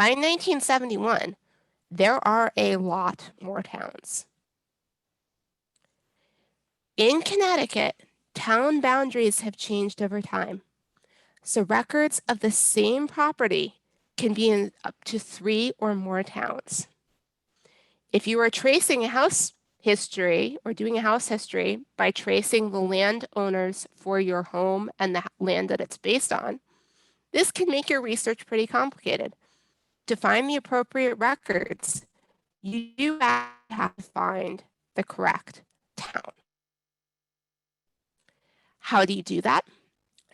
by 1971, there are a lot more towns. In Connecticut, town boundaries have changed over time. So records of the same property can be in up to 3 or more towns. If you are tracing a house history or doing a house history by tracing the landowners for your home and the land that it's based on, this can make your research pretty complicated. To find the appropriate records, you have to find the correct town. How do you do that?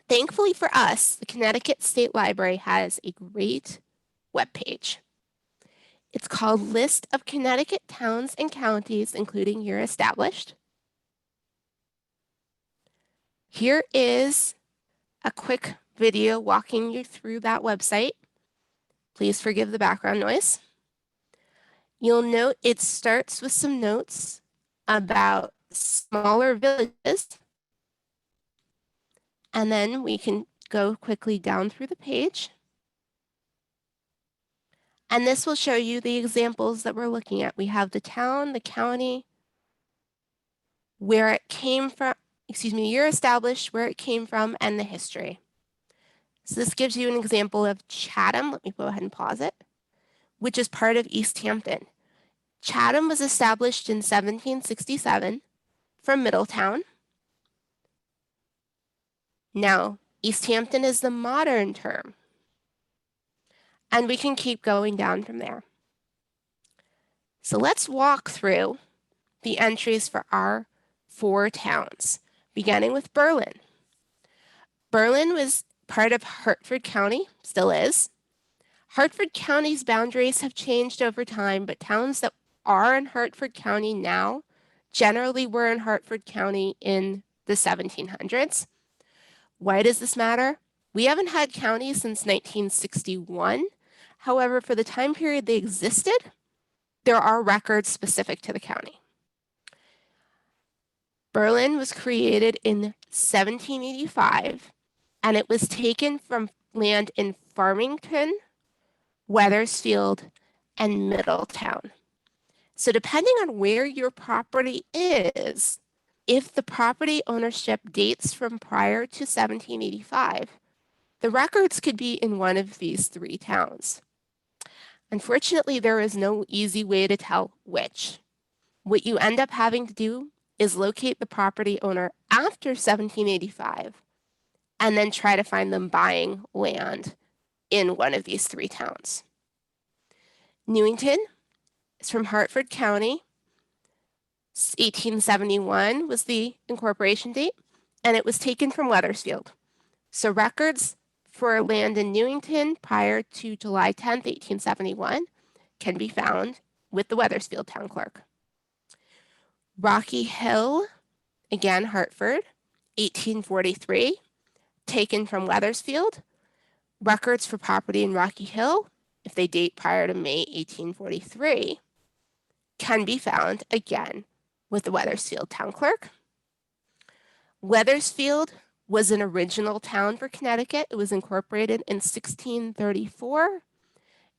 Thankfully for us, the Connecticut State Library has a great webpage. It's called List of Connecticut Towns and Counties, including year established. Here is a quick video walking you through that website. Please forgive the background noise. You'll note it starts with some notes about smaller villages. And then we can go quickly down through the page. And this will show you the examples that we're looking at. We have the town, the county, where it came from, year established, where it came from, and the history. So this gives you an example of Chatham. Let me go ahead and pause it, which is part of East Hampton. Chatham was established in 1767 from Middletown. Now, East Hampton is the modern term. And we can keep going down from there. So let's walk through the entries for our 4 towns, beginning with Berlin. Berlin was part of Hartford County, still is. Hartford County's boundaries have changed over time, but towns that are in Hartford County now generally were in Hartford County in the 1700s. Why does this matter? We haven't had counties since 1961. However, for the time period they existed, there are records specific to the county. Berlin was created in 1785, and it was taken from land in Farmington, Wethersfield, and Middletown. So depending on where your property is, if the property ownership dates from prior to 1785, the records could be in one of these 3 towns. Unfortunately, there is no easy way to tell which. What you end up having to do is locate the property owner after 1785 and then try to find them buying land in one of these 3 towns. Newington is from Hartford County. 1871 was the incorporation date, and it was taken from Wethersfield. So records for land in Newington prior to July 10th, 1871 can be found with the Wethersfield town clerk. Rocky Hill, again Hartford, 1843, taken from Wethersfield. Records for property in Rocky Hill, if they date prior to May 1843, can be found again with the Wethersfield town clerk. Wethersfield was an original town for Connecticut. It was incorporated in 1634,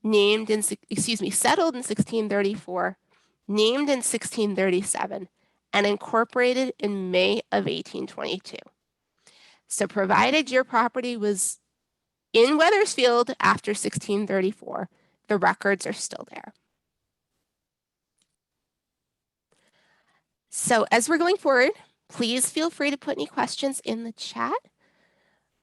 settled in 1634, named in 1637, and incorporated in May of 1822. So provided your property was in Wethersfield after 1634, the records are still there. So as we're going forward, please feel free to put any questions in the chat.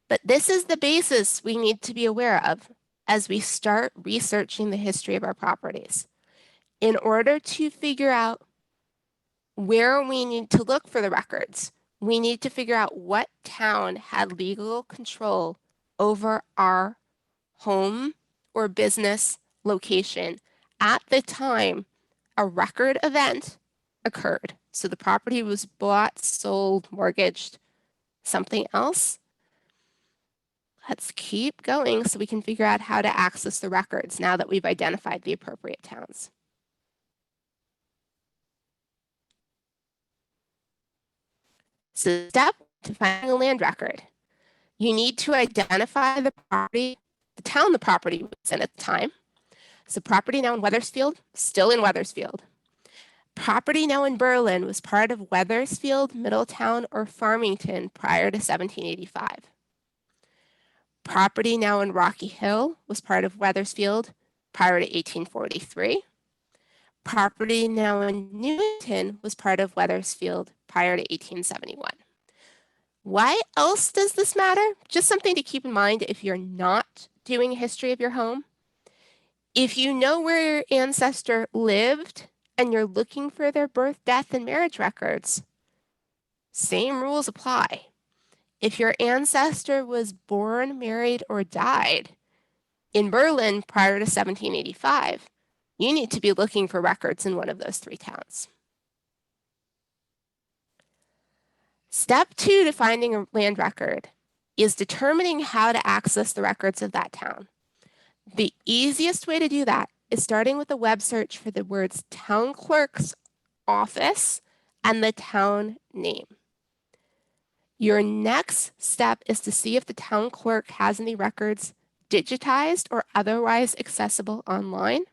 But this is the basis we need to be aware of as we start researching the history of our properties. In order to figure out where we need to look for the records, we need to figure out what town had legal control over our home or business location at the time a record event occurred. So the property was bought, sold, mortgaged, something else. Let's keep going so we can figure out how to access the records now that we've identified the appropriate towns. So step to finding a land record. You need to identify the property, the town the property was in at the time. So property now in Wethersfield, still in Wethersfield. Property now in Berlin was part of Wethersfield, Middletown, or Farmington prior to 1785. Property now in Rocky Hill was part of Wethersfield prior to 1843. Property now in Newington was part of Wethersfield prior to 1871. Why else does this matter? Just something to keep in mind if you're not doing a history of your home. If you know where your ancestor lived and you're looking for their birth, death, and marriage records, same rules apply. If your ancestor was born, married, or died in Berlin prior to 1785, you need to be looking for records in one of those three towns. Step 2 to finding a land record is determining how to access the records of that town. The easiest way to do that is starting with a web search for the words town clerk's office and the town name. Your next step is to see if the town clerk has any records digitized or otherwise accessible online.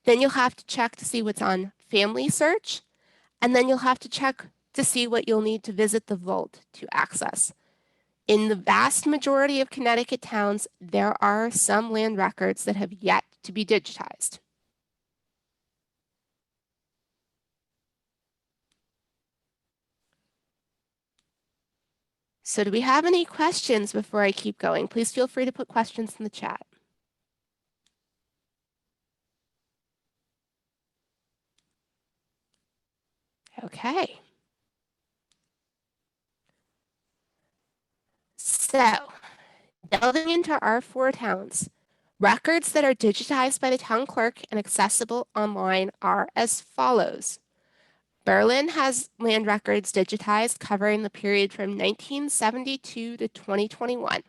Then you'll have to check to see what's on Family Search, and then you'll have to check to see what you'll need to visit the vault to access. In the vast majority of Connecticut towns, there are some land records that have yet to be digitized. So do we have any questions before I keep going? Please feel free to put questions in the chat. Okay. So, delving into our 4 towns, records that are digitized by the town clerk and accessible online are as follows. Berlin has land records digitized covering the period from 1972 to 2021.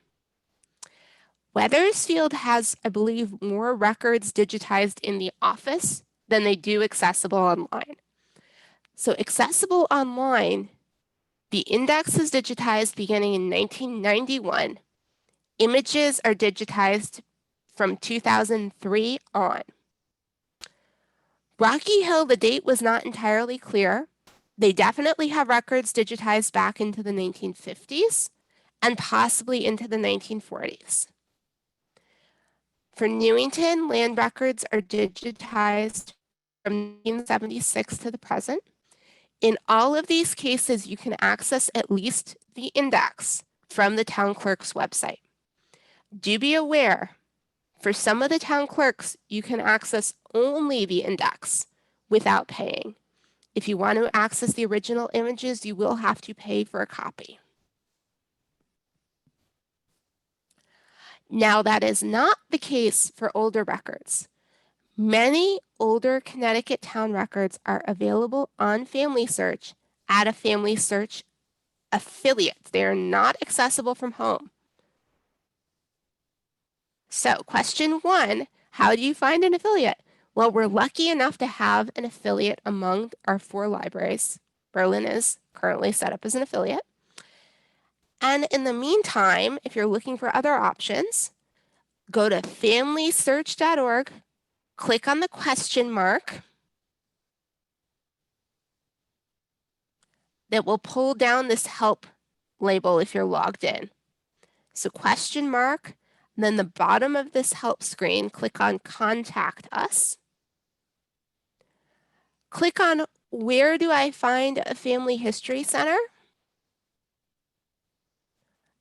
Wethersfield has, I believe, more records digitized in the office than they do accessible online. So accessible online, the index is digitized beginning in 1991. Images are digitized from 2003 on. Rocky Hill, the date was not entirely clear. They definitely have records digitized back into the 1950s and possibly into the 1940s. For Newington, land records are digitized from 1976 to the present. In all of these cases, you can access at least the index from the town clerk's website. Do be aware, for some of the town clerks, you can access only the index without paying. If you want to access the original images, you will have to pay for a copy. Now, that is not the case for older records. Many older Connecticut town records are available on Family Search at a Family Search affiliate. They are not accessible from home. So question 1, how do you find an affiliate? Well, we're lucky enough to have an affiliate among our 4 libraries. Berlin is currently set up as an affiliate. And in the meantime, if you're looking for other options, go to familysearch.org, click on the question mark that will pull down this help label if you're logged in. So question mark, then the bottom of this help screen, click on Contact Us. Click on Where do I find a Family History Center?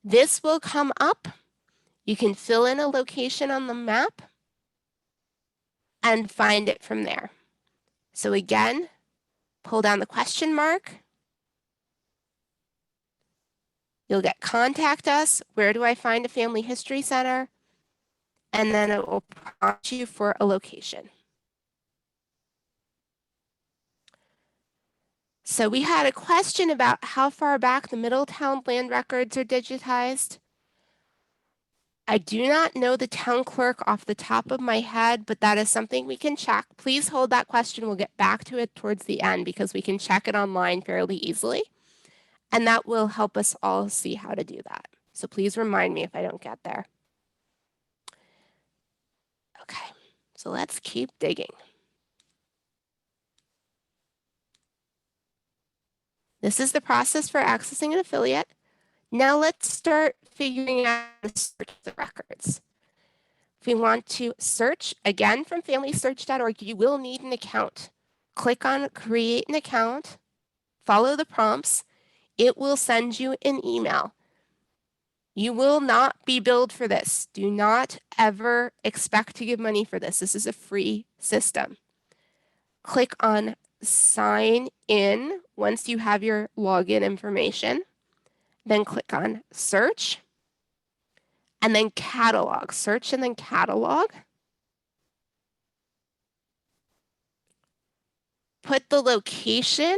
This will come up. You can fill in a location on the map and find it from there. So again, pull down the question mark. You'll get Contact Us. Where do I find a Family History Center? And then it will prompt you for a location. So we had a question about how far back the Middletown land records are digitized. I do not know the town clerk off the top of my head, but that is something we can check. Please hold that question. We'll get back to it towards the end because we can check it online fairly easily. And that will help us all see how to do that. So please remind me if I don't get there. Okay, So let's keep digging. This is the process for accessing an affiliate. Now let's start figuring out how to search the records. If we want to search, again from familysearch.org, you will need an account. Click on create an account, follow the prompts. It will send you an email. You will not be billed for this. Do not ever expect to give money for this. This is a free system. Click on sign in once you have your login information. Then click on search and then catalog. Search and then catalog. Put the location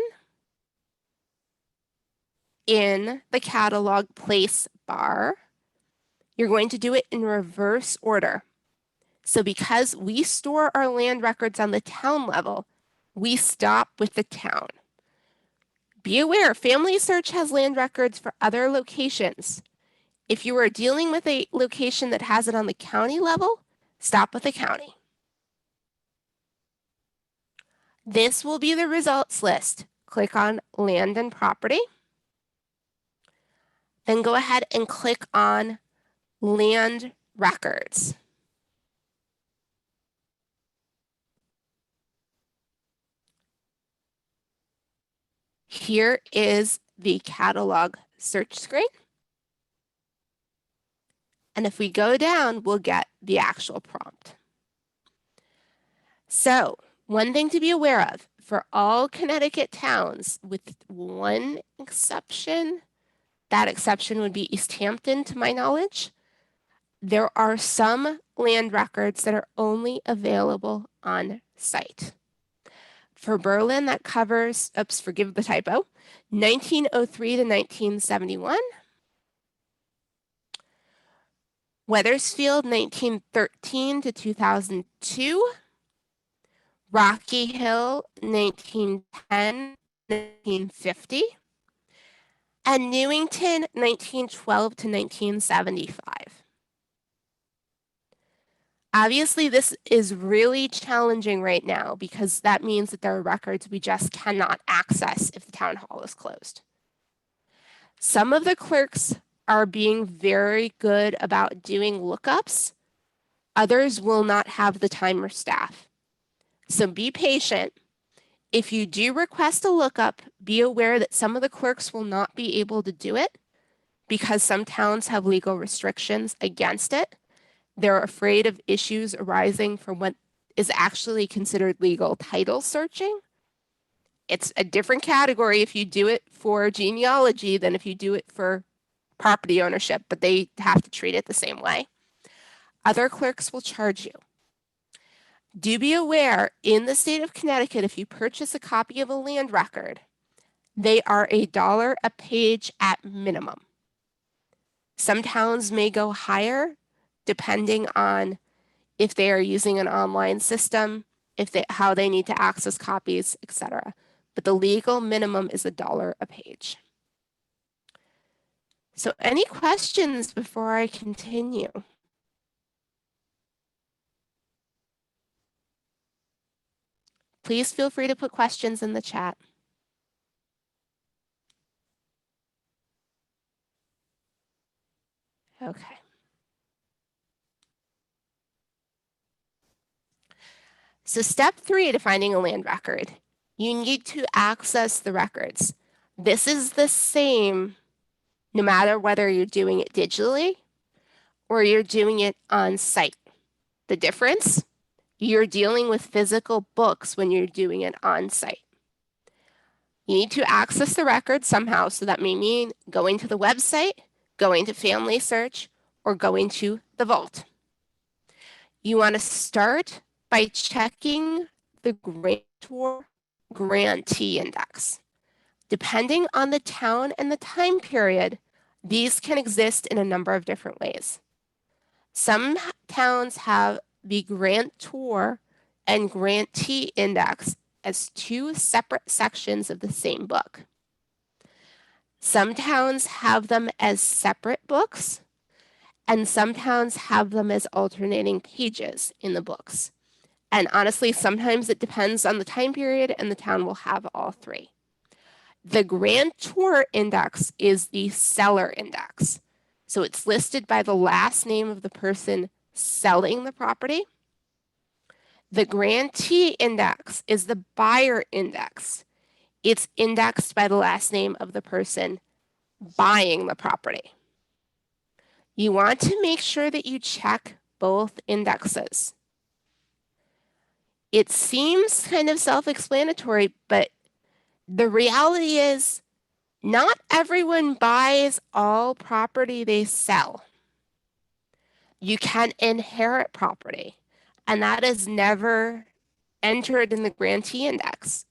in the catalog place bar. You're going to do it in reverse order. So because we store our land records on the town level, we stop with the town. Be aware, Family Search has land records for other locations. If you are dealing with a location that has it on the county level, stop with the county. This will be the results list. Click on Land and Property. Then go ahead and click on Land Records. Here is the catalog search screen. And if we go down, we'll get the actual prompt. So, one thing to be aware of, for all Connecticut towns, with one exception, that exception would be East Hampton, to my knowledge, there are some land records that are only available on site. For Berlin, that covers, oops, forgive the typo, 1903 to 1971. Wethersfield, 1913 to 2002. Rocky Hill, 1910 to 1950. And Newington, 1912 to 1975. Obviously, this is really challenging right now because that means that there are records we just cannot access if the town hall is closed. Some of the clerks are being very good about doing lookups. Others will not have the time or staff. So be patient. If you do request a lookup, be aware that some of the clerks will not be able to do it because some towns have legal restrictions against it. They're afraid of issues arising from what is actually considered legal title searching. It's a different category if you do it for genealogy than if you do it for property ownership, but they have to treat it the same way. Other clerks will charge you. Do be aware, in the state of Connecticut, if you purchase a copy of a land record, they are $1 a page at minimum. Some towns may go higher, depending on if they are using an online system, how they need to access copies, etc. But the legal minimum is $1 a page. So any questions before I continue? Please feel free to put questions in the chat. Okay. So step 3 to finding a land record, you need to access the records. This is the same no matter whether you're doing it digitally or you're doing it on site. The difference, you're dealing with physical books when you're doing it on site. You need to access the record somehow, so that may mean going to the website, going to Family Search, or going to the vault. You want to start by checking the grantor grantee index. Depending on the town and the time period, these can exist in a number of different ways. Some towns have the grantor and grantee index as 2 separate sections of the same book. Some towns have them as separate books, and some towns have them as alternating pages in the books. And honestly, sometimes it depends on the time period, and the town will have all three. The grantor index is the seller index. So it's listed by the last name of the person selling the property. The grantee index is the buyer index. It's indexed by the last name of the person buying the property. You want to make sure that you check both indexes. It seems kind of self-explanatory, but the reality is not everyone buys all property they sell. You can inherit property, and that is never entered in the grantee index.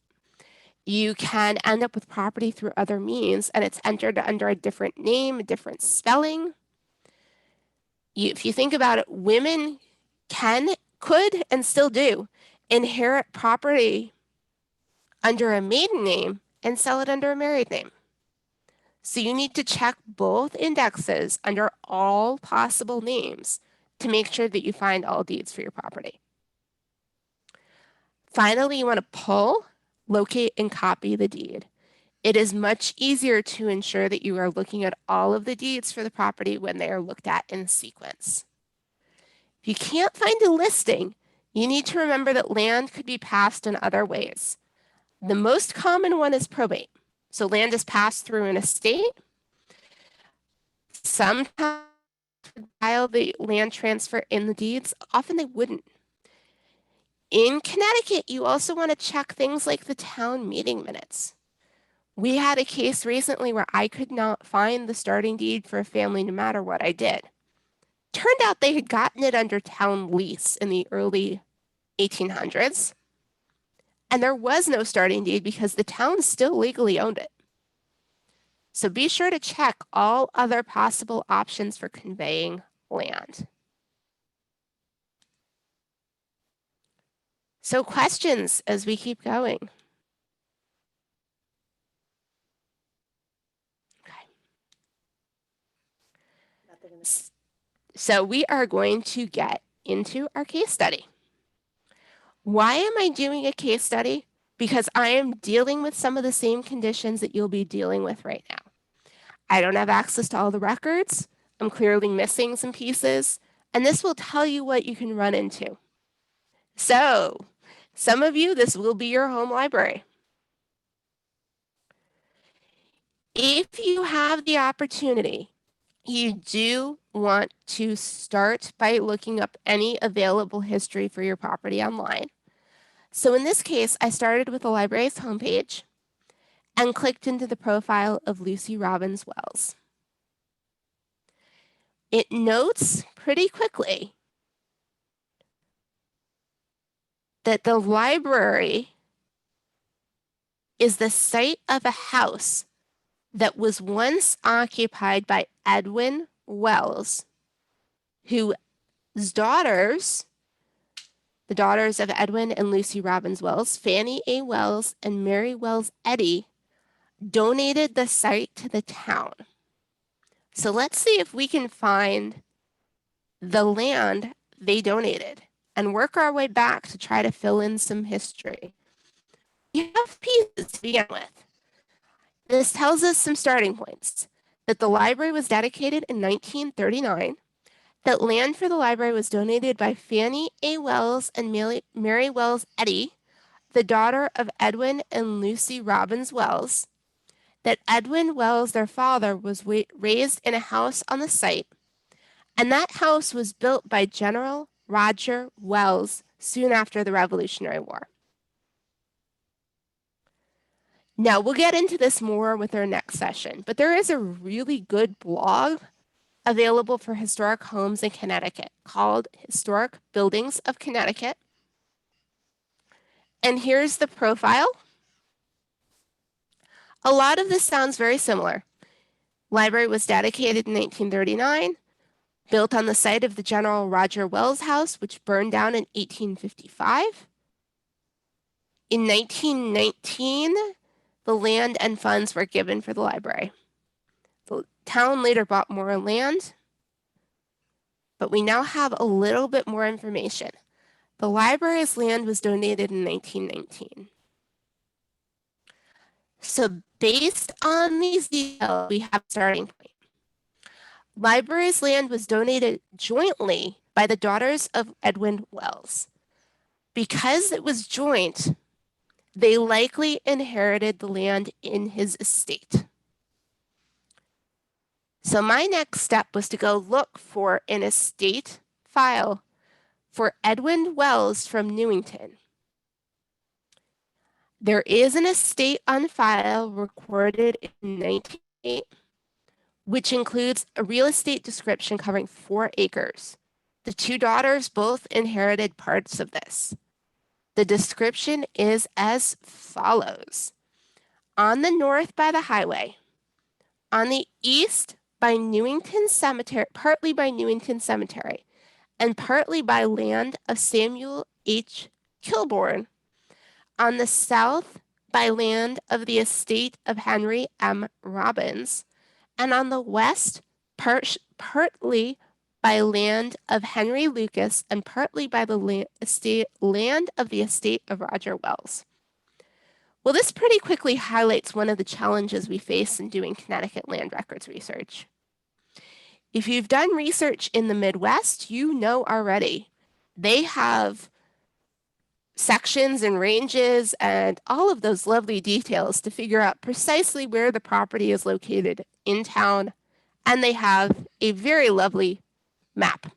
You can end up with property through other means, and it's entered under a different name, a different spelling. If you think about it, women could, and still do inherit property under a maiden name and sell it under a married name. So you need to check both indexes under all possible names to make sure that you find all deeds for your property. Finally, you want to pull, locate, and copy the deed. It is much easier to ensure that you are looking at all of the deeds for the property when they are looked at in sequence. If you can't find a listing, you need to remember that land could be passed in other ways. The most common one is probate. So land is passed through an estate. Sometimes file the land transfer in the deeds, often they wouldn't. In Connecticut, you also want to check things like the town meeting minutes. We had a case recently where I could not find the starting deed for a family no matter what I did. Turned out they had gotten it under town lease in the early 1800s, and there was no starting deed because the town still legally owned it. So be sure to check all other possible options for conveying land. So questions as we keep going. Okay. So we are going to get into our case study. Why am I doing a case study? Because I am dealing with some of the same conditions that you'll be dealing with right now. I don't have access to all the records. I'm clearly missing some pieces, and this will tell you what you can run into. So, some of you, this will be your home library. If you have the opportunity, you do want to start by looking up any available history for your property online. So in this case, I started with the library's homepage and clicked into the profile of Lucy Robbins Wells. It notes pretty quickly that the library is the site of a house that was once occupied by Edwin Wells, whose daughters, the daughters of Edwin and Lucy Robbins Wells, Fannie A. Wells and Mary Wells Eddy, donated the site to the town. So let's see if we can find the land they donated and work our way back to try to fill in some history. We have pieces to begin with. This tells us some starting points. That the library was dedicated in 1939, that land for the library was donated by Fannie A. Wells and Mary Wells Eddy, the daughter of Edwin and Lucy Robbins Wells, that Edwin Wells, their father, was raised in a house on the site, and that house was built by General Roger Wells soon after the Revolutionary War. Now, we'll get into this more with our next session, but there is a really good blog available for historic homes in Connecticut called Historic Buildings of Connecticut. And here's the profile. A lot of this sounds very similar. Library was dedicated in 1939, built on the site of the General Roger Wells house, which burned down in 1855. In 1919, the land and funds were given for the library. The town later bought more land, but we now have a little bit more information. The library's land was donated in 1919. So based on these details, we have a starting point. Library's land was donated jointly by the daughters of Edwin Wells. Because it was joint, they likely inherited the land in his estate. So my next step was to go look for an estate file for Edwin Wells from Newington. There is an estate on file recorded in 1908, which includes a real estate description covering 4 acres. The 2 daughters both inherited parts of this. The description is as follows. On the north by the highway, on the east by Newington Cemetery, partly by Newington Cemetery, and partly by land of Samuel H. Kilbourne, on the south by land of the estate of Henry M. Robbins, and on the west partly by land of Henry Lucas and partly by the land of the estate of Roger Wells. Well, this pretty quickly highlights one of the challenges we face in doing Connecticut land records research. If you've done research in the Midwest, you know already. They have sections and ranges and all of those lovely details to figure out precisely where the property is located in town, and they have a very lovely map.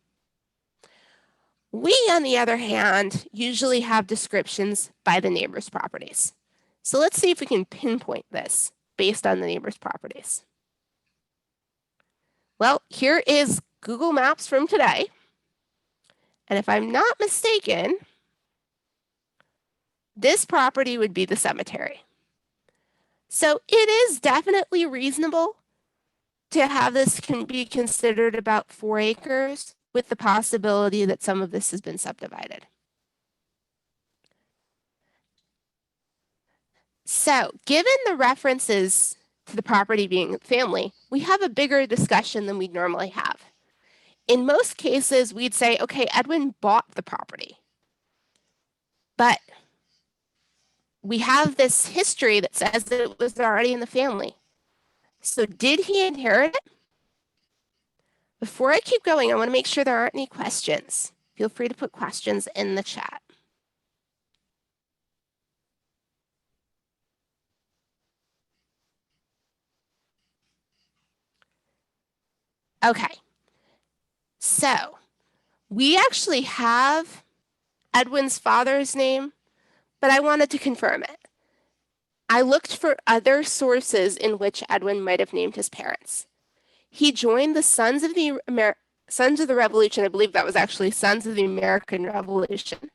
We, on the other hand, usually have descriptions by the neighbors' properties. So let's see if we can pinpoint this based on the neighbors' properties. Well, here is Google Maps from today. And if I'm not mistaken, this property would be the cemetery. So it is definitely reasonable to have this can be considered about 4 acres with the possibility that some of this has been subdivided. So given the references to the property being family, we have a bigger discussion than we'd normally have. In most cases, we'd say, okay, Edwin bought the property, but we have this history that says that it was already in the family. So did he inherit it? Before I keep going, I want to make sure there aren't any questions. Feel free to put questions in the chat. Okay, so we actually have Edwin's father's name, but I wanted to confirm it. I looked for other sources in which Edwin might have named his parents. He joined the Sons of the Revolution, I believe that was actually Sons of the American Revolution,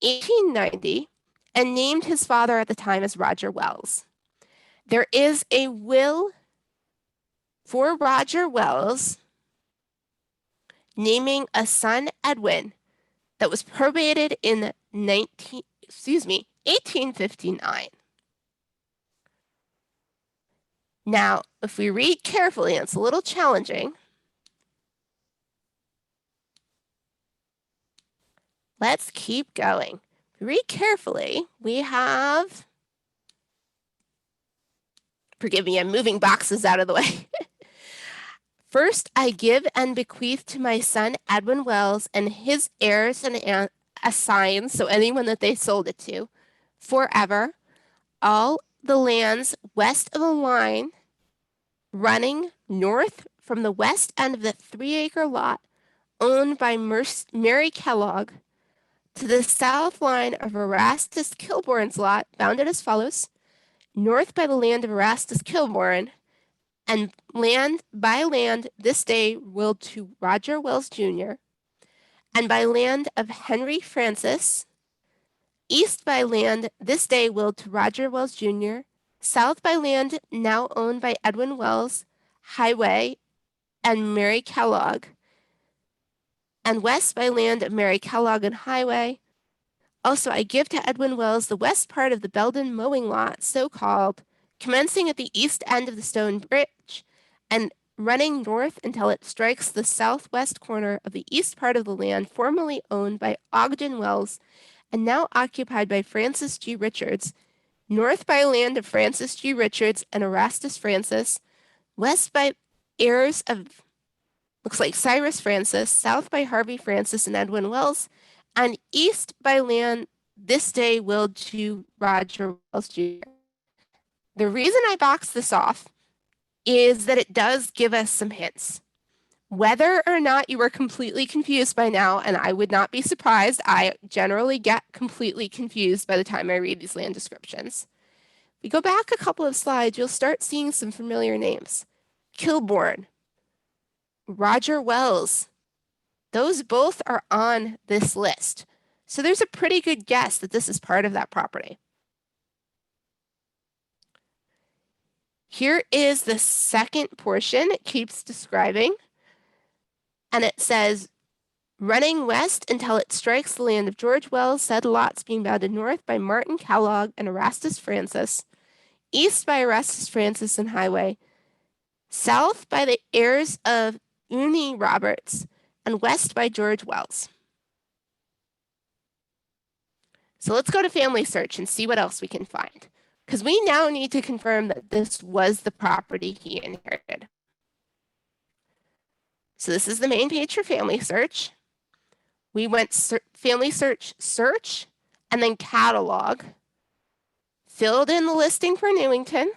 1890, and named his father at the time as Roger Wells. There is a will for Roger Wells naming a son Edwin that was probated in 1859. Now, if we read carefully, and it's a little challenging, let's keep going. If we read carefully, we have, forgive me, I'm moving boxes out of the way. First, I give and bequeath to my son Edwin Wells and his heirs and assign, so anyone that they sold it to, forever, all the lands west of a line running north from the west end of the 3-acre lot owned by Mary Kellogg to the south line of Erastus Kilbourne's lot, bounded as follows: north by the land of Erastus Kilbourne, and land by land this day willed to Roger Wells Jr., and by land of Henry Francis, east by land this day willed to Roger Wells Jr., south by land now owned by Edwin Wells, Highway, and Mary Kellogg, and west by land of Mary Kellogg and Highway. Also, I give to Edwin Wells the west part of the Belden mowing lot, so called, commencing at the east end of the stone bridge and running north until it strikes the southwest corner of the east part of the land formerly owned by Ogden Wells and now occupied by Francis G. Richards, north by land of Francis G. Richards and Erastus Francis, west by heirs of, looks like Cyrus Francis, south by Harvey Francis and Edwin Wells, and east by land this day willed to Roger Wells Jr. The reason I boxed this off is that it does give us some hints. Whether or not you are completely confused by now, and I would not be surprised, I generally get completely confused by the time I read these land descriptions. If we go back a couple of slides, you'll start seeing some familiar names. Kilbourne, Roger Wells, those both are on this list. So there's a pretty good guess that this is part of that property. Here is the second portion. It keeps describing, and it says, running west until it strikes the land of George Wells, said lots being bounded north by Martin Kellogg and Erastus Francis, east by Erastus Francis and Highway, south by the heirs of Uni Roberts, and west by George Wells. So let's go to family search and see what else we can find, because we now need to confirm that this was the property he inherited. So this is the main page for family search. We went family search, and then catalog, filled in the listing for Newington,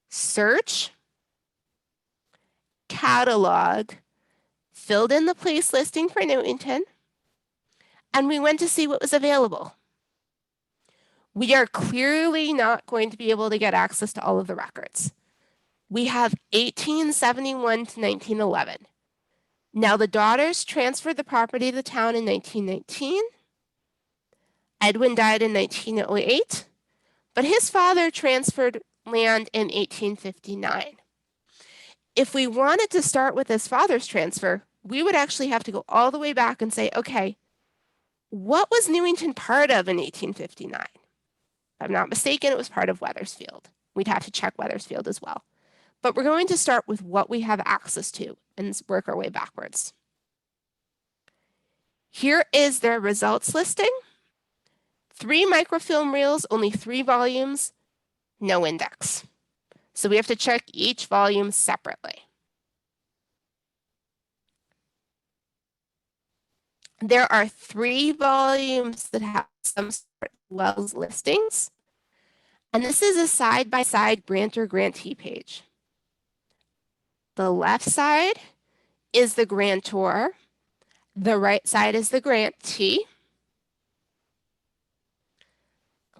search, catalog, filled in the place listing for Newington, and we went to see what was available. We are clearly not going to be able to get access to all of the records. We have 1871 to 1911. Now the daughters transferred the property to the town in 1919. Edwin died in 1908, but his father transferred land in 1859. If we wanted to start with his father's transfer, we would actually have to go all the way back and say, okay, what was Newington part of in 1859? If I'm not mistaken, it was part of Wethersfield. We'd have to check Wethersfield as well. But we're going to start with what we have access to and work our way backwards. Here is their results listing. 3 microfilm reels, only 3 volumes, no index. So we have to check each volume separately. There are 3 volumes that have some sort of Wells listings. And this is a side-by-side grantor-grantee page. The left side is the grantor. The right side is the grantee.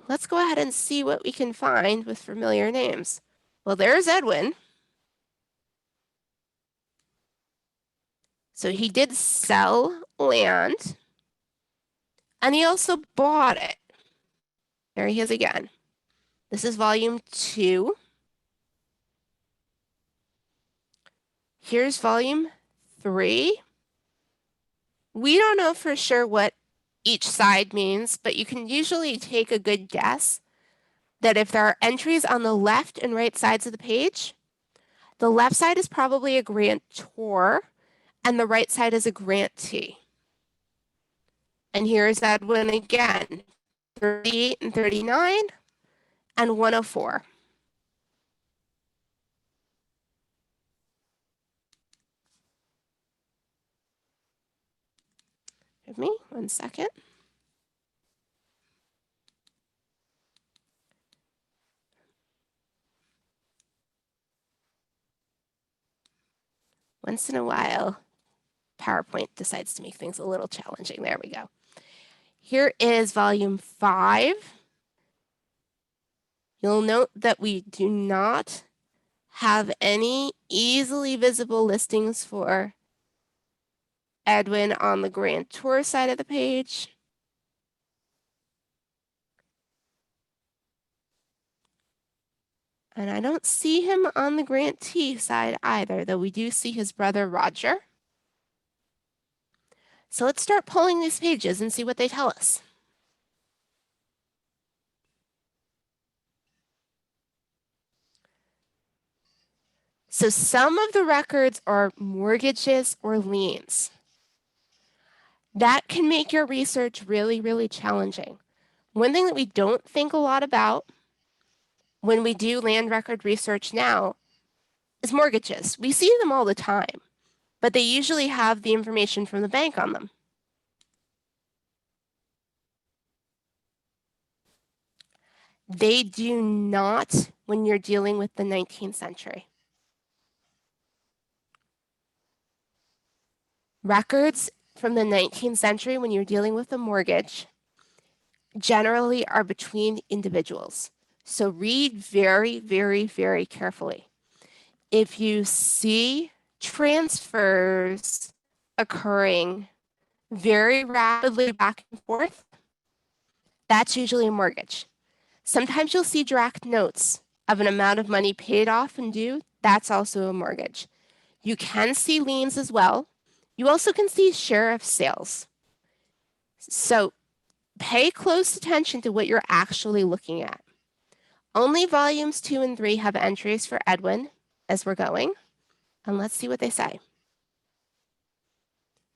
Let's go ahead and see what we can find with familiar names. Well, there's Edwin. So he did sell land, and he also bought it. There he is again. This is volume 2. Here's volume 3. We don't know for sure what each side means, but you can usually take a good guess that if there are entries on the left and right sides of the page, the left side is probably a grantor and the right side is a grantee. And here's Edwin again, 38 and 39 and 104. Give me 1 second. Once in a while, PowerPoint decides to make things a little challenging. There we go. Here is volume 5. You'll note that we do not have any easily visible listings for Edwin on the grantor side of the page. And I don't see him on the grantee side either, though we do see his brother Roger. So let's start pulling these pages and see what they tell us. So some of the records are mortgages or liens. That can make your research really, really challenging. One thing that we don't think a lot about when we do land record research now is mortgages. We see them all the time, but they usually have the information from the bank on them. They do not when you're dealing with the 19th century. Records from the 19th century when you're dealing with a mortgage generally are between individuals. So read very, very, very carefully. If you see transfers occurring very rapidly back and forth, that's usually a mortgage. Sometimes you'll see direct notes of an amount of money paid off and due. That's also a mortgage. You can see liens as well. You also can see sheriff sales. So pay close attention to what you're actually looking at. Only volumes 2 and 3 have entries for Edwin as we're going. And let's see what they say. I'm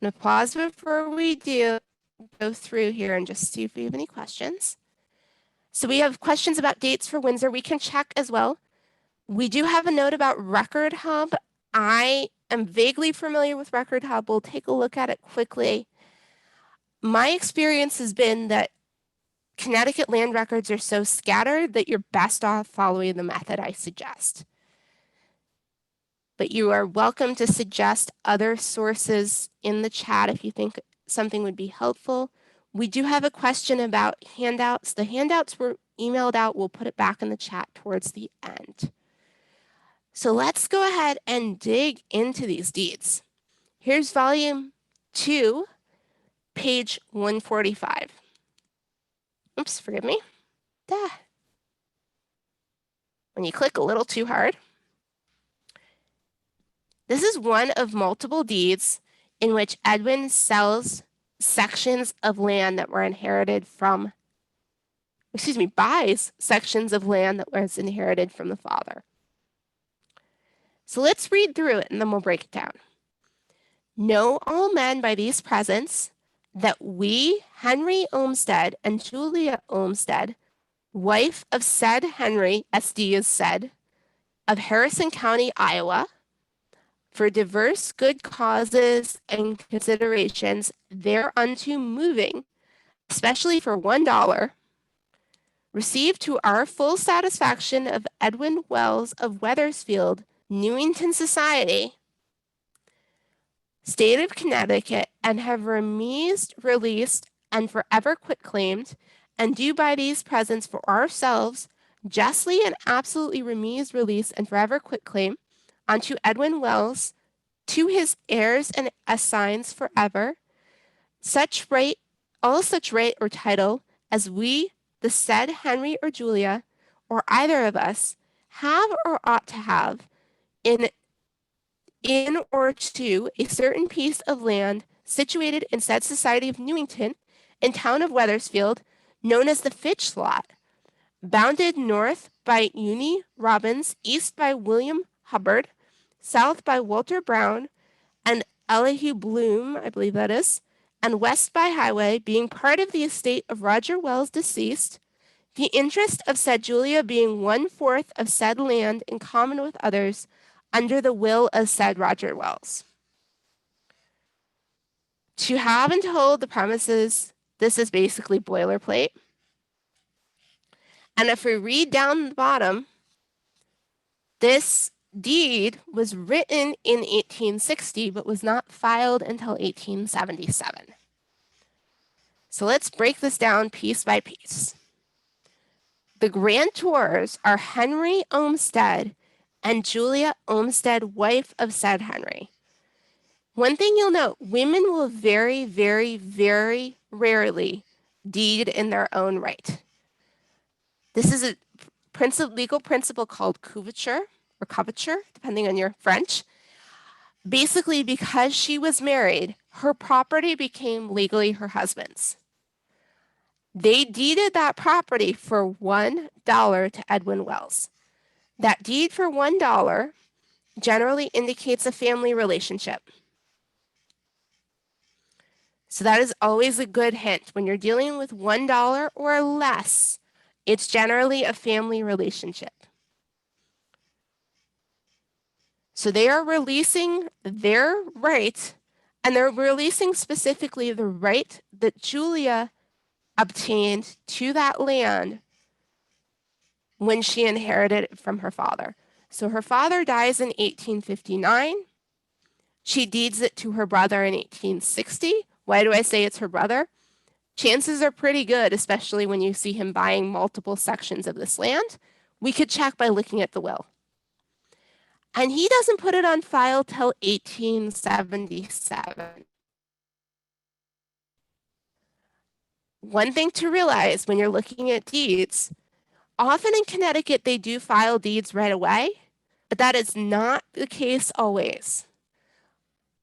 going to pause before we go through here and just see if we have any questions. So we have questions about dates for Windsor. We can check as well. We do have a note about Record Hub. I am vaguely familiar with Record Hub. We'll take a look at it quickly. My experience has been that Connecticut land records are so scattered that you're best off following the method I suggest. But you are welcome to suggest other sources in the chat if you think something would be helpful. We do have a question about handouts. The handouts were emailed out. We'll put it back in the chat towards the end. So let's go ahead and dig into these deeds. Here's volume 2, page 145. Oops, forgive me. When you click a little too hard. This is one of multiple deeds in which Edwin sells sections of land that were inherited from, buys sections of land that was inherited from the father. So let's read through it and then we'll break it down. Know all men by these presents that we, Henry Olmsted and Julia Olmsted, wife of said Henry, SD is said, of Harrison County, Iowa, for diverse good causes and considerations thereunto moving, especially for $1, received to our full satisfaction of Edwin Wells of Wethersfield, Newington Society, State of Connecticut, and have remised, released, and forever quitclaimed, and do by these presents for ourselves, justly and absolutely remised, release, and forever quitclaim, unto Edwin Wells, to his heirs and assigns forever, such right, all such right or title as we, the said Henry or Julia, or either of us, have or ought to have in or to a certain piece of land situated in said society of Newington, in town of Wethersfield, known as the Fitch lot, bounded north by Uni Robbins, east by William Hubbard, south by Walter Brown and Elihu Bloom, I believe that is, and west by highway, being part of the estate of Roger Wells deceased, the interest of said Julia being 1/4 of said land in common with others, under the will of said Roger Wells. To have and to hold the premises, this is basically boilerplate. And if we read down the bottom, this deed was written in 1860, but was not filed until 1877. So let's break this down piece by piece. The grantors are Henry Olmsted and Julia Olmsted, wife of said Henry. One thing you'll note, women will very, very, very rarely deed in their own right. This is a legal principle called coverture or coverture, depending on your French. Basically, because she was married, her property became legally her husband's. They deeded that property for $1 to Edwin Wells. That deed for $1 generally indicates a family relationship. So that is always a good hint. When you're dealing with $1 or less, it's generally a family relationship. So they are releasing their right, and they're releasing specifically the right that Julia obtained to that land when she inherited it from her father. So her father dies in 1859. She deeds it to her brother in 1860. Why do I say it's her brother? Chances are pretty good, especially when you see him buying multiple sections of this land. We could check by looking at the will. And he doesn't put it on file till 1877. One thing to realize when you're looking at deeds, often in Connecticut they do file deeds right away, but that is not the case always.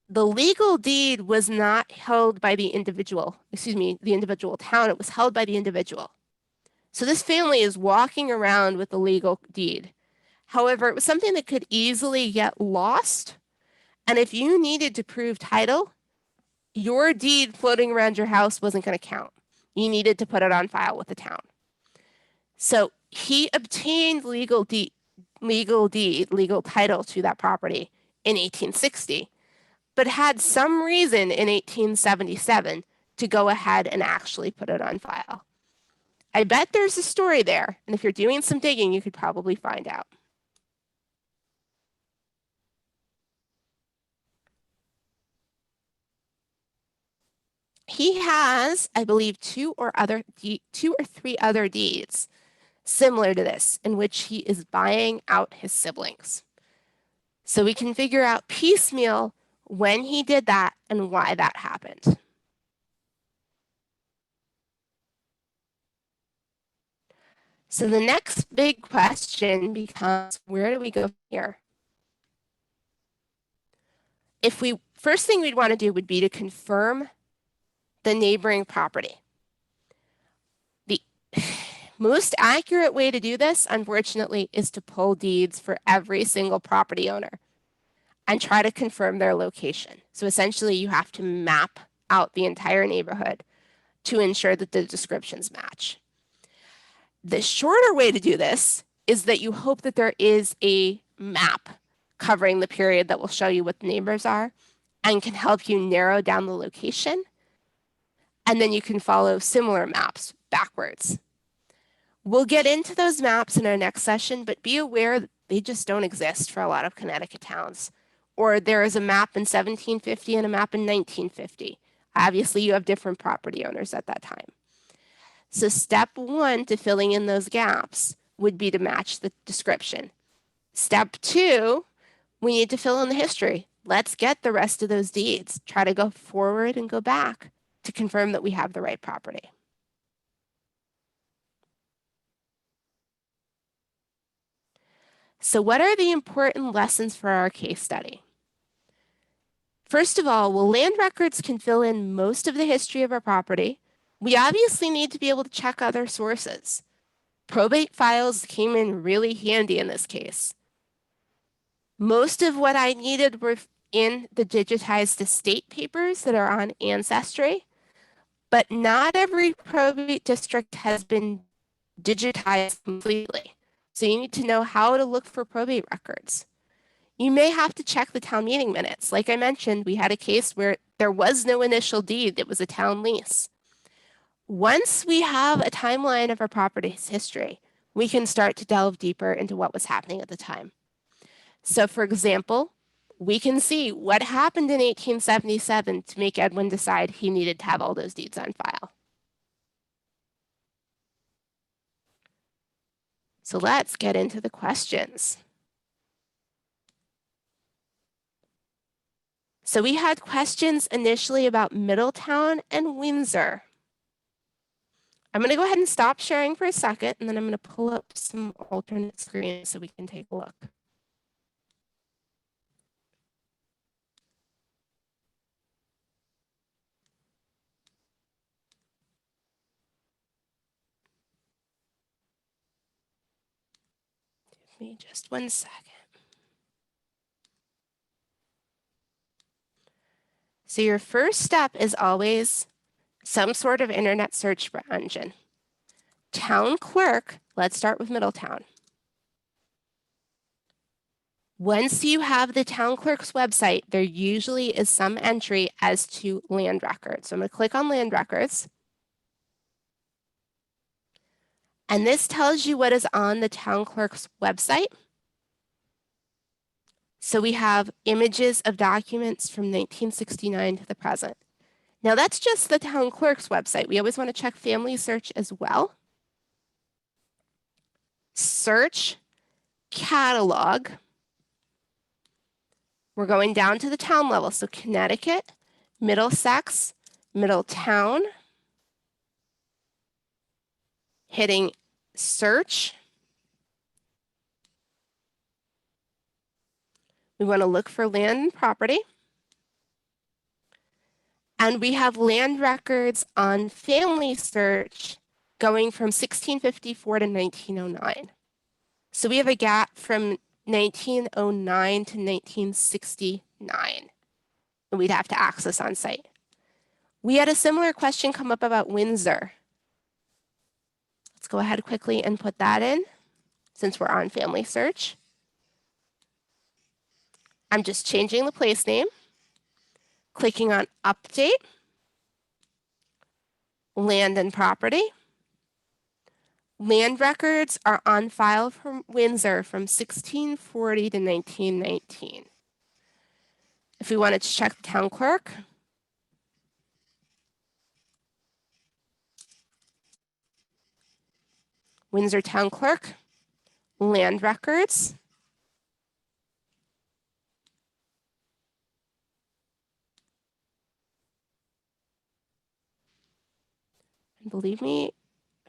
The legal deed was not held by the individual town, it was held by the individual. So this family is walking around with the legal deed. However, it was something that could easily get lost. And if you needed to prove title, your deed floating around your house wasn't going to count. You needed to put it on file with the town. So he obtained legal title to that property in 1860, but had some reason in 1877 to go ahead and actually put it on file. I bet there's a story there, and if you're doing some digging, you could probably find out. He has, I believe, two or three other deeds similar to this, in which he is buying out his siblings. So we can figure out piecemeal when he did that and why that happened. So the next big question becomes, where do we go from here? First thing we'd want to do would be to confirm the neighboring property. The most accurate way to do this, unfortunately, is to pull deeds for every single property owner and try to confirm their location. So essentially, you have to map out the entire neighborhood to ensure that the descriptions match. The shorter way to do this is that you hope that there is a map covering the period that will show you what the neighbors are and can help you narrow down the location. And then you can follow similar maps backwards. We'll get into those maps in our next session, but be aware that they just don't exist for a lot of Connecticut towns. Or there is a map in 1750 and a map in 1950. Obviously, you have different property owners at that time. So step one to filling in those gaps would be to match the description. Step two, we need to fill in the history. Let's get the rest of those deeds. Try to go forward and go back to confirm that we have the right property. So what are the important lessons for our case study? First of all, while land records can fill in most of the history of our property, we obviously need to be able to check other sources. Probate files came in really handy in this case. Most of what I needed were in the digitized estate papers that are on Ancestry, but not every probate district has been digitized completely. So you need to know how to look for probate records. You may have to check the town meeting minutes. Like I mentioned, we had a case where there was no initial deed. It was a town lease. Once we have a timeline of our property's history, we can start to delve deeper into what was happening at the time. So for example, we can see what happened in 1877 to make Edwin decide he needed to have all those deeds on file. So let's get into the questions. So we had questions initially about Middletown and Windsor. I'm going to go ahead and stop sharing for a second, and then I'm going to pull up some alternate screens so we can take a look. Give me just one second. So your first step is always some sort of internet search engine. Town clerk, let's start with Middletown. Once you have the town clerk's website, there usually is some entry as to land records. So I'm going to click on land records. And this tells you what is on the town clerk's website. So we have images of documents from 1969 to the present. Now that's just the town clerk's website. We always want to check family search as well. Search catalog. We're going down to the town level. So Connecticut, Middlesex, Middletown. Hitting search. We want to look for land and property. And we have land records on family search going from 1654 to 1909. So we have a gap from 1909 to 1969 that we'd have to access on site. We had a similar question come up about Windsor. Let's go ahead quickly and put that in since we're on family search. I'm just changing the place name, clicking on update, land and property. Land records are on file from Windsor from 1640 to 1919. If we wanted to check the town clerk, Windsor town clerk, land records. And believe me,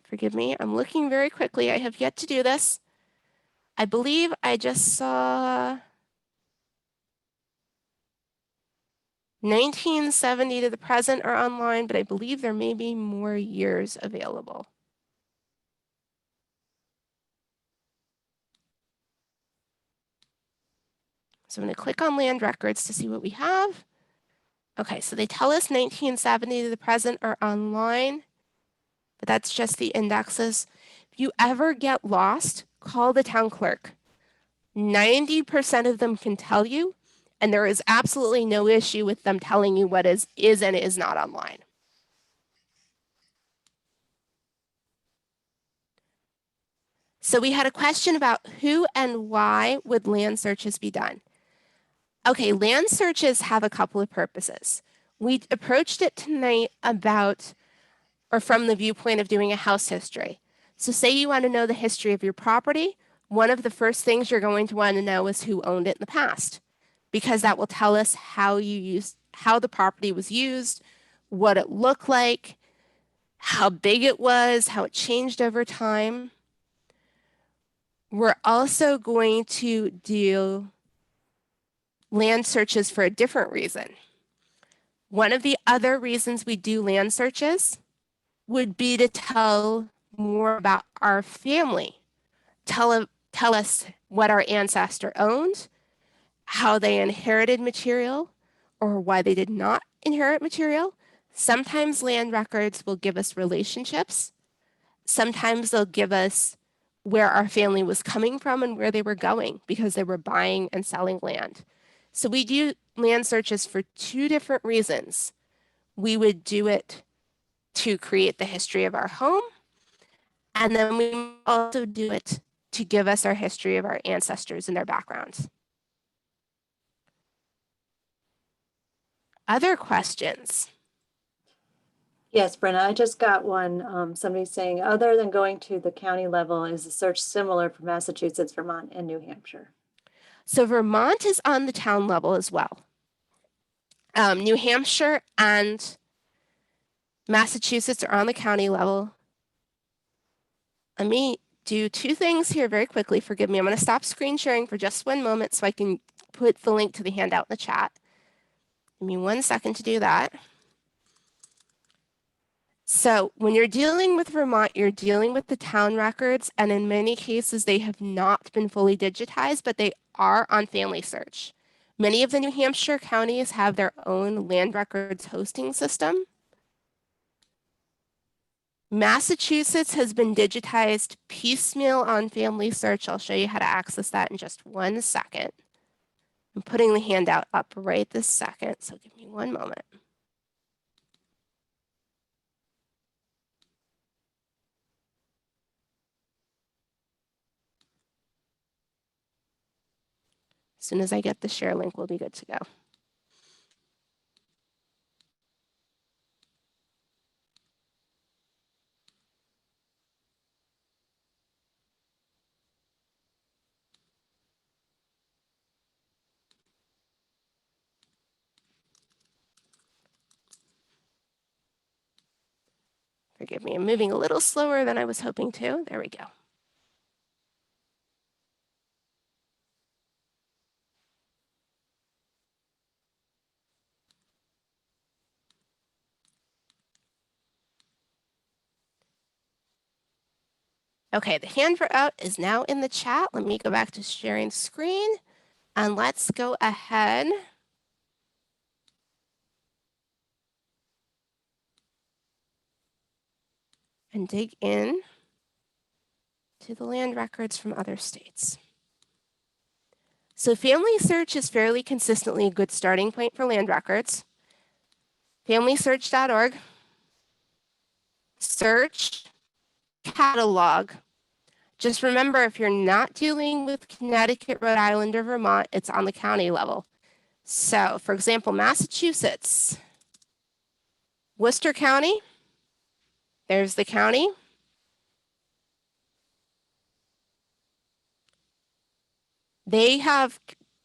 forgive me, I'm looking very quickly. I have yet to do this. I believe I just saw 1970 to the present are online, but I believe there may be more years available. So I'm going to click on land records to see what we have. Okay, so they tell us 1970 to the present are online, but that's just the indexes. If you ever get lost, call the town clerk. 90% of them can tell you, and there is absolutely no issue with them telling you what is and is not online. So we had a question about who and why would land searches be done? Okay, land searches have a couple of purposes. We approached it tonight about, or from the viewpoint of doing a house history. So say you want to know the history of your property, one of the first things you're going to want to know is who owned it in the past, because that will tell us how the property was used, what it looked like, how big it was, how it changed over time. We're also going to do land searches for a different reason. One of the other reasons we do land searches would be to tell more about our family. Tell us what our ancestor owned, how they inherited material, or why they did not inherit material. Sometimes land records will give us relationships. Sometimes they'll give us where our family was coming from and where they were going because they were buying and selling land. So we do land searches for two different reasons. We would do it to create the history of our home, and then we also do it to give us our history of our ancestors and their backgrounds. Other questions? Yes, Bryna, I just got one. Somebody saying, other than going to the county level, is the search similar for Massachusetts, Vermont, and New Hampshire? So Vermont is on the town level as well. New Hampshire and Massachusetts are on the county level. Let me do two things here very quickly. Forgive me. I'm going to stop screen sharing for just one moment so I can put the link to the handout in the chat. Give me 1 second to do that. So when you're dealing with Vermont, you're dealing with the town records, and in many cases, they have not been fully digitized, but they are on family search. Many of the New Hampshire counties have their own land records hosting system. Massachusetts has been digitized piecemeal on Family Search. I'll show you how to access that in just 1 second. I'm putting the handout up right this second, so give me 1 moment. As soon as I get the share link, we'll be good to go. Forgive me, I'm moving a little slower than I was hoping to. There we go. Okay, the handout is now in the chat. Let me go back to sharing screen and let's go ahead and dig in to the land records from other states. So Family Search is fairly consistently a good starting point for land records. FamilySearch.org, search, catalog. Just remember, if you're not dealing with Connecticut, Rhode Island, or Vermont, it's on the county level. So, for example, Massachusetts, Worcester County, there's the county. They have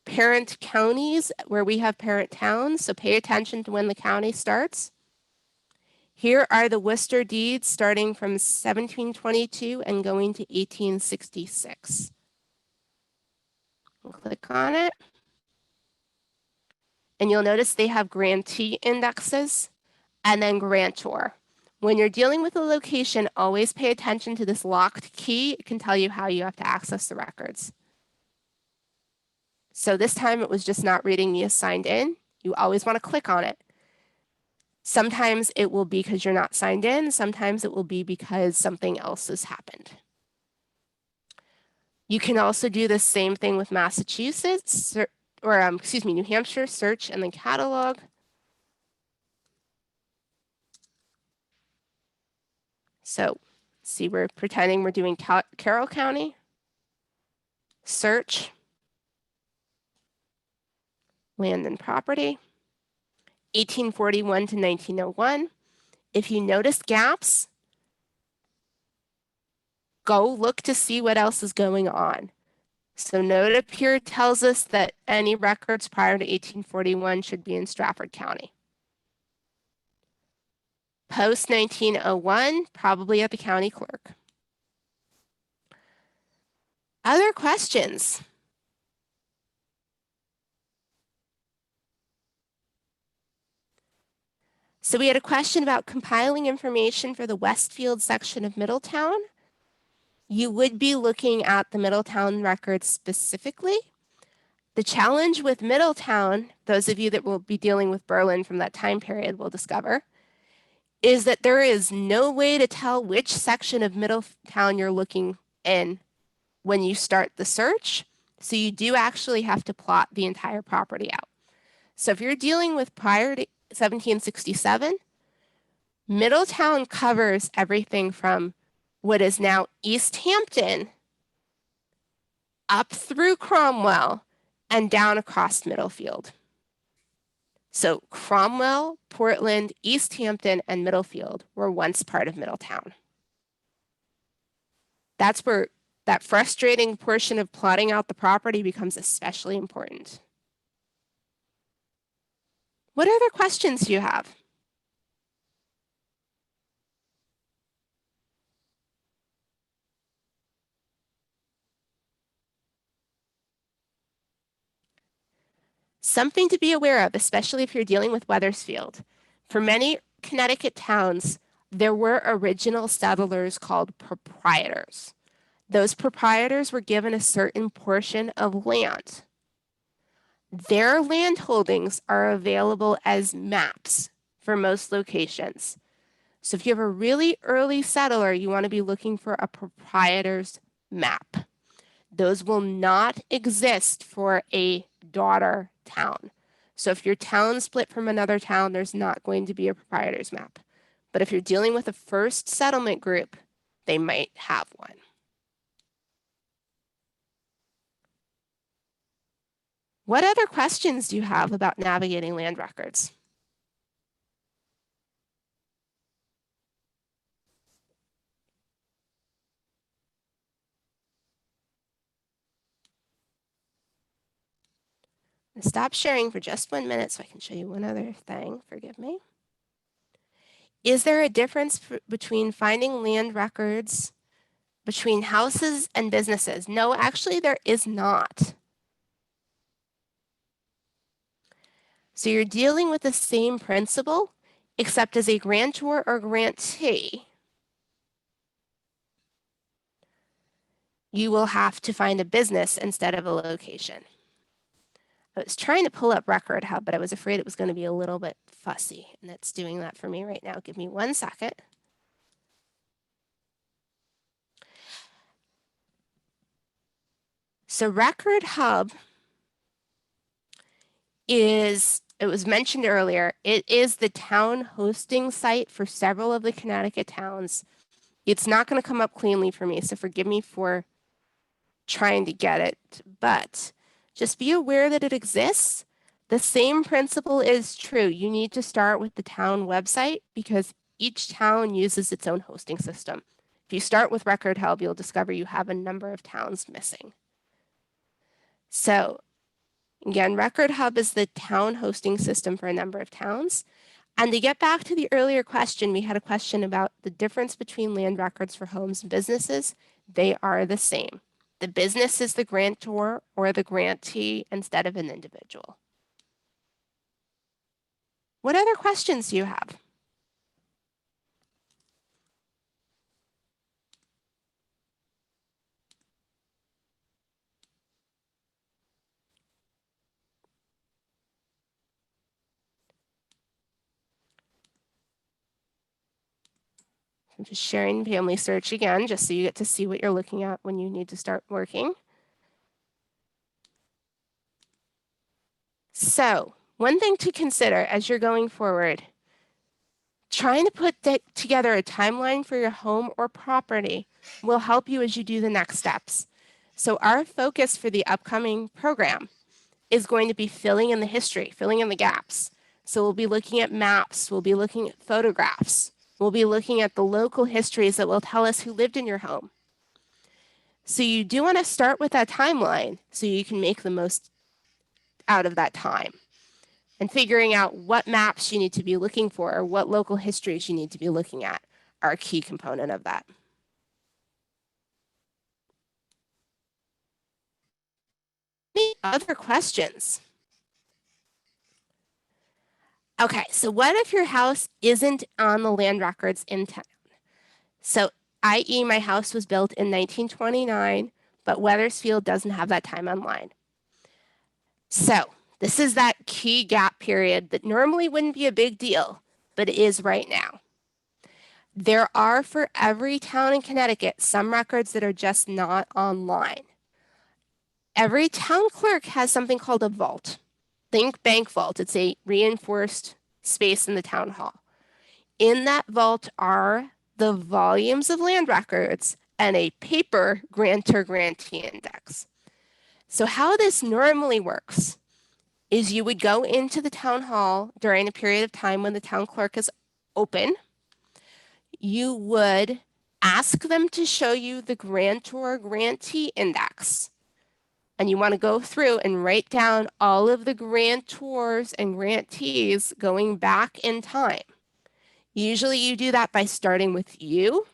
parent counties where we have parent towns, so pay attention to when the county starts. Here are the Worcester deeds starting from 1722 and going to 1866. We'll click on it. And you'll notice they have grantee indexes and then grantor. When you're dealing with a location, always pay attention to this locked key. It can tell you how you have to access the records. So this time it was just not reading the assigned in. You always want to click on it. Sometimes it will be because you're not signed in. Sometimes it will be because something else has happened. You can also do the same thing with Massachusetts, New Hampshire, search and then catalog. So see, we're pretending we're doing Carroll County. Search, land and property, 1841 to 1901. If you notice gaps, go look to see what else is going on. So note up here tells us that any records prior to 1841 should be in Stratford County. Post 1901, probably at the county clerk. Other questions? So we had a question about compiling information for the Westfield section of Middletown. You would be looking at the Middletown records specifically. The challenge with Middletown, those of you that will be dealing with Berlin from that time period will discover, is that there is no way to tell which section of Middletown you're looking in when you start the search. So you do actually have to plot the entire property out. So if you're dealing with prior to 1767, Middletown covers everything from what is now East Hampton up through Cromwell and down across Middlefield. So Cromwell, Portland, East Hampton, and Middlefield were once part of Middletown. That's where that frustrating portion of plotting out the property becomes especially important. What other questions do you have? Something to be aware of, especially if you're dealing with Wethersfield. For many Connecticut towns, there were original settlers called proprietors. Those proprietors were given a certain portion of land. Their land holdings are available as maps for most locations. So if you have a really early settler, you want to be looking for a proprietor's map. Those will not exist for a daughter town. So if your town split from another town, there's not going to be a proprietor's map. But if you're dealing with a first settlement group, they might have one. What other questions do you have about navigating land records? Stop sharing for just 1 minute so I can show you one other thing. Forgive me. Is there a difference between finding land records between houses and businesses? No, actually there is not. So you're dealing with the same principle, except as a grantor or grantee, you will have to find a business instead of a location. I was trying to pull up Record Hub, but I was afraid it was going to be a little bit fussy, and it's doing that for me right now. Give me 1 second. So Record Hub is, it was mentioned earlier, it is the town hosting site for several of the Connecticut towns. It's not going to come up cleanly for me, so forgive me for trying to get it, but just be aware that it exists. The same principle is true. You need to start with the town website because each town uses its own hosting system. If you start with Record Hub, you'll discover you have a number of towns missing. So again, Record Hub is the town hosting system for a number of towns. And to get back to the earlier question, we had a question about the difference between land records for homes and businesses. They are the same. The business is the grantor or the grantee instead of an individual. What other questions do you have? I'm just sharing Family Search again, just so you get to see what you're looking at when you need to start working. So, one thing to consider as you're going forward, trying to put together a timeline for your home or property will help you as you do the next steps. So our focus for the upcoming program is going to be filling in the history, filling in the gaps. So we'll be looking at maps, we'll be looking at photographs, we'll be looking at the local histories that will tell us who lived in your home. So you do want to start with that timeline so you can make the most out of that time. And figuring out what maps you need to be looking for or what local histories you need to be looking at are a key component of that. Any other questions? Okay, so what if your house isn't on the land records in town? So, i.e. my house was built in 1929, but Wethersfield doesn't have that time online. So, this is that key gap period that normally wouldn't be a big deal, but it is right now. There are for every town in Connecticut some records that are just not online. Every town clerk has something called a vault. Think bank vault. It's a reinforced space in the town hall. In that vault are the volumes of land records and a paper grantor-grantee index. So how this normally works is you would go into the town hall during a period of time when the town clerk is open. You would ask them to show you the grantor-grantee index. And you want to go through and write down all of the grantors and grantees going back in time. Usually you do that by starting with you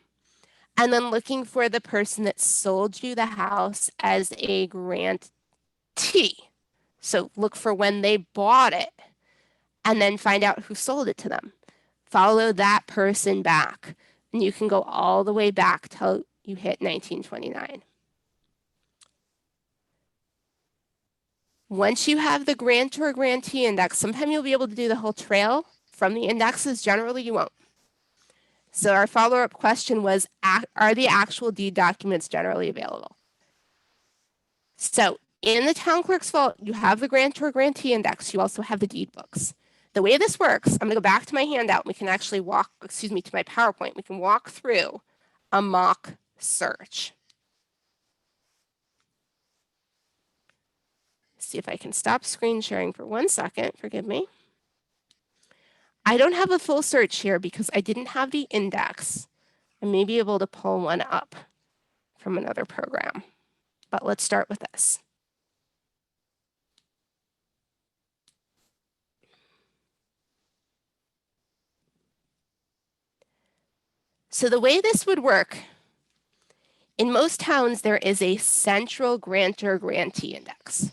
and then looking for the person that sold you the house as a grantee. So look for when they bought it and then find out who sold it to them. Follow that person back and you can go all the way back till you hit 1929. Once you have the grantor or grantee index, sometimes you'll be able to do the whole trail from the indexes. Generally, you won't. So our follow-up question was, are the actual deed documents generally available? So in the town clerk's vault, you have the grantor or grantee index. You also have the deed books. The way this works, I'm going to go back to my handout. We can actually walk, to my PowerPoint. We can walk through a mock search. See if I can stop screen sharing for 1 second. Forgive me. I don't have a full search here because I didn't have the index. I may be able to pull one up from another program, but let's start with this. So the way this would work, in most towns, there is a central grantor-grantee index.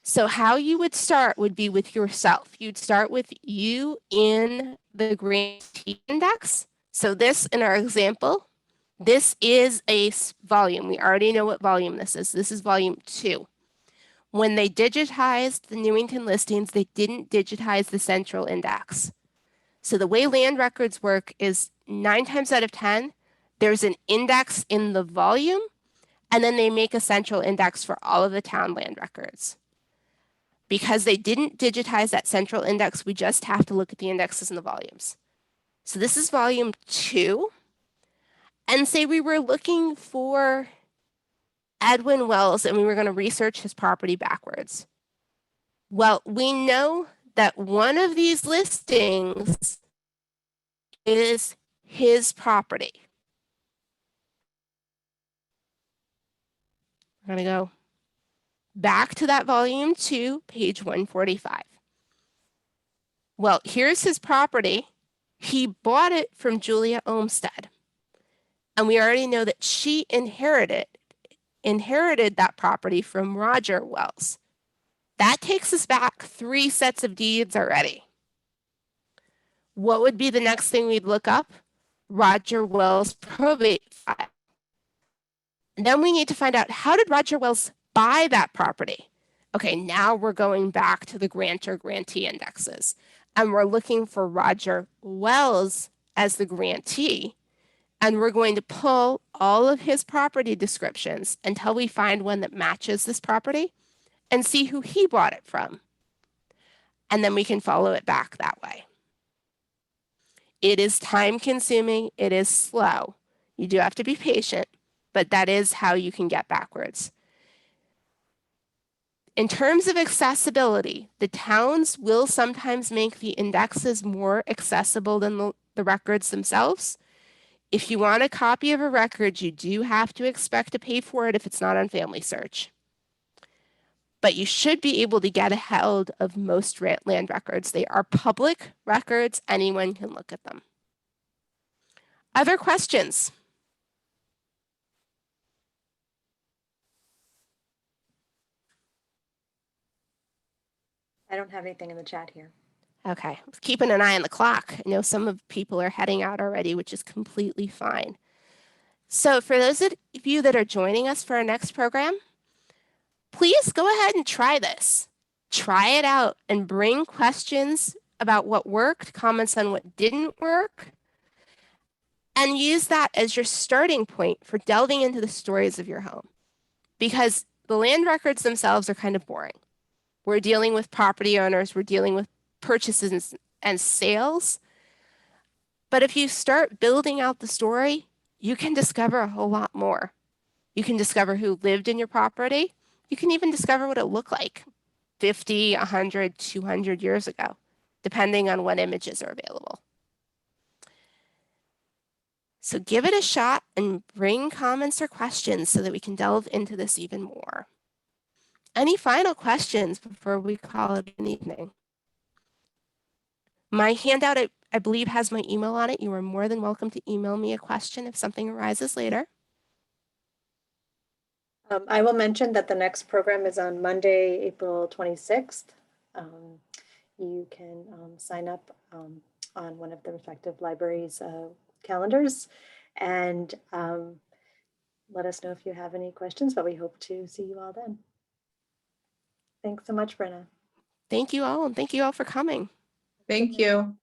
So how you would start would be with yourself. You'd start with you in the grantee index. So this, in our example, this is a volume. We already know what volume this is. This is volume 2. When they digitized the Newington listings, they didn't digitize the central index. So the way land records work is 9 times out of 10, there's an index in the volume, and then they make a central index for all of the town land records. Because they didn't digitize that central index, we just have to look at the indexes in the volumes. So this is volume 2. And say we were looking for Edwin Wells and we were going to research his property backwards. Well, we know that one of these listings is his property. We're going to go back to that volume 2, page 145. Well, here's his property. He bought it from Julia Olmsted. And we already know that she inherited that property from Roger Wells. That takes us back 3 sets of deeds already. What would be the next thing we'd look up? Roger Wells' probate file. And then we need to find out, how did Roger Wells buy that property? Okay, now we're going back to the grantor-grantee indexes. And we're looking for Roger Wells as the grantee. And we're going to pull all of his property descriptions until we find one that matches this property and see who he bought it from. And then we can follow it back that way. It is time consuming, it is slow. You do have to be patient, but that is how you can get backwards. In terms of accessibility, the towns will sometimes make the indexes more accessible than the records themselves. If you want a copy of a record, you do have to expect to pay for it if it's not on Family Search. But you should be able to get a hold of most land records. They are public records. Anyone can look at them. Other questions? I don't have anything in the chat here. Okay, I was keeping an eye on the clock. I know some of people are heading out already, which is completely fine. So for those of you that are joining us for our next program, please go ahead and try this. Try it out and bring questions about what worked, comments on what didn't work, and use that as your starting point for delving into the stories of your home. Because the land records themselves are kind of boring. We're dealing with property owners, we're dealing with purchases and sales. But if you start building out the story, you can discover a whole lot more. You can discover who lived in your property. You can even discover what it looked like 50, 100, 200 years ago, depending on what images are available. So give it a shot and bring comments or questions so that we can delve into this even more. Any final questions before we call it an evening? My handout, I believe, has my email on it. You are more than welcome to email me a question if something arises later. I will mention that the next program is on Monday, April 26th. You can sign up on one of the respective libraries' calendars and let us know if you have any questions, but we hope to see you all then. Thanks so much, Bryna. Thank you all, and thank you all for coming. Thank you.